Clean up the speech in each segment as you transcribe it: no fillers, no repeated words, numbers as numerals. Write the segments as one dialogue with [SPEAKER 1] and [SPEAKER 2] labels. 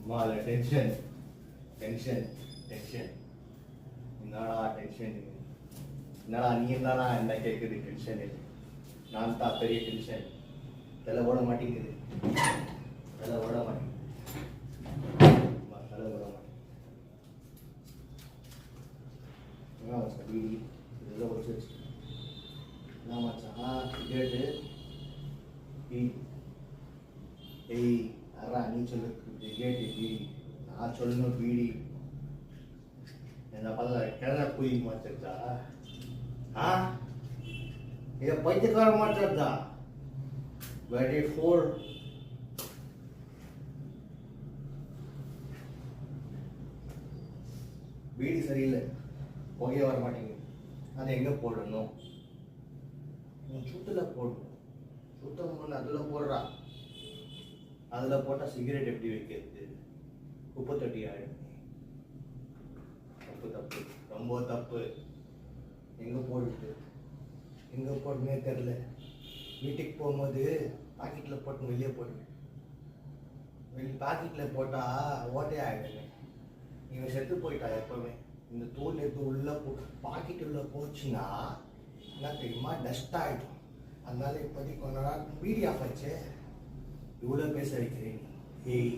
[SPEAKER 1] மால tension tension tension என்னடா tension என்னடா நீ என்னடா என்ன கேட்குது டென்ஷன் நான் தான் பெரிய டென்ஷன் தலை ஓட மாட்டேங்குது தலை ஓட மாட்டேங்குது தலை ஓட மாட்டேங்குது பீடி இதெல்லாம் ஒழிச்சு வச்சுட்டு என்ன மச்சான் சிகரெட்டு பீடி ஏய் அறா நீ சொல்லு சிகரெட்டு பீடி நான் சொல்லணும் பீடி என்ன பல்ல கிணற போய் மாத்திருக்கா ஆ இதை பைத்தியக்கார மாத்திருந்தா வெரி ஃபோர் பீடி சரியில்லை புகைய வர மாட்டேங்குது அதை எங்கே போடணும் சுத்தில் போடணும் சுத்தம் பண்ண அதில் போடுறா அதில் போட்டால் சிகரெட் எப்படி வைக்கிறது குப்பை தொட்டி ஆகிடும் தப்பு தப்பு ரொம்ப தப்பு எங்கே போடுது எங்கே போடணுமே தெரில வீட்டுக்கு போகும்போது பாக்கெட்டில் போட்டு வெளியே போடுவேன் பாக்கெட்டில் போட்டால் ஓட்டே ஆகிடுங்க இவன் செத்து போயிட்டா எப்போவுமே இந்த தோல் எடுத்து உள்ள பாக்கெட் உள்ள போச்சுன்னா என்ன தெரியுமா டஸ்ட் ஆகிடும் அதனால இப்போதைக்கு கொஞ்ச நாள் பீடி ஆஃப் ஆச்சு இவ்வளோ பேச வைக்கிறேன் ஏய்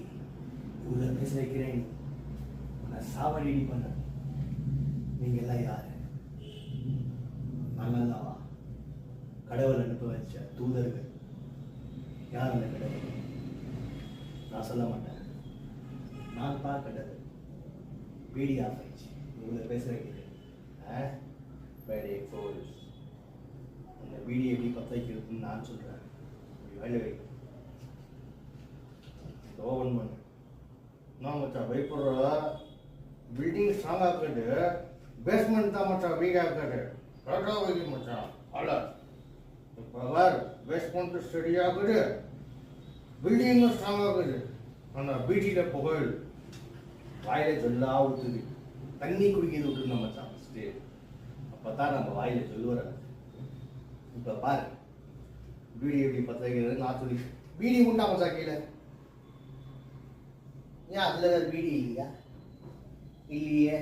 [SPEAKER 1] இவ்வளோ பேச வைக்கிறேன் நான் சாவடி பண்ண நீங்கள் எல்லாம் யார் நாங்கள் தான்வா கடவுள் அனுப்ப வச்ச தூதர்கள் யார் அந்த கடவுள் நான் சொல்ல மாட்டேன் நான் தான் கடவுள் பீடி ஆஃப் ஆயிடுச்சு இவ்வளோ பேச வைக்கிறேன் வேடி ஃபோர்ஸ் அந்த பீடி எப்படி பற்ற வைக்கிறதுன்னு நான் சொல்கிறேன் வேலை வை ஓவன் பண்ணு நான் மச்சான் பயப்படுற பில்டிங் ஸ்ட்ராங் ஆக்கிட்டு பேஸ்மெண்ட் தான் மச்சான் வீக் ஆக்கிட்டு கரெக்டாக வைக்க மச்சான் அல்ல இப்போ வேறு பேஸ்மெண்ட்டு ஸ்டடி ஆகுது பில்டிங்கும் ஸ்ட்ராங் ஆகுது ஆனால் பீடியில் புகழ் வாயில் சொல்லா ஊற்றுது தண்ணி குடிக்கிறது விட்டுருந்தோம் மச்சான் ஃபஸ்ட்டு அப்போ தான் நம்ம வாயில் சொல்லுவார இப்போ பாரு பீடி எப்படி பற்ற வைக்கிறது நான் சொல்லி பீடி உண்டா மச்சான் கீழே ஏன் அதில் வேறு பீடி இல்லையா இல்லையே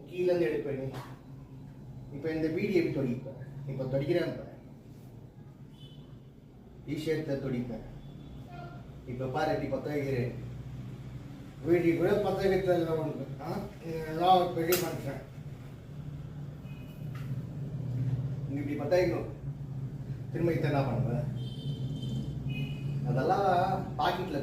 [SPEAKER 1] கீழேருந்து எடுப்பேன் இப்போ இந்த பீடி எப்படி தொடிப்பேன் இப்போ தொடிக்கிறேன் இப்போ டிஷர்ட்டில் தொடிப்பேன் இப்போ பாரு எப்படி பற்ற வைக்கிறேன் வீடி கூட பற்ற வைக்கிறதுல உனக்கு நான் பெரிய மனுஷன் நீ இப்படி பற்ற வைக்கணும் திரும்ப இத்தனை என்ன பண்ணுவேன் அதெல்லாம் பாக்கெட்டில்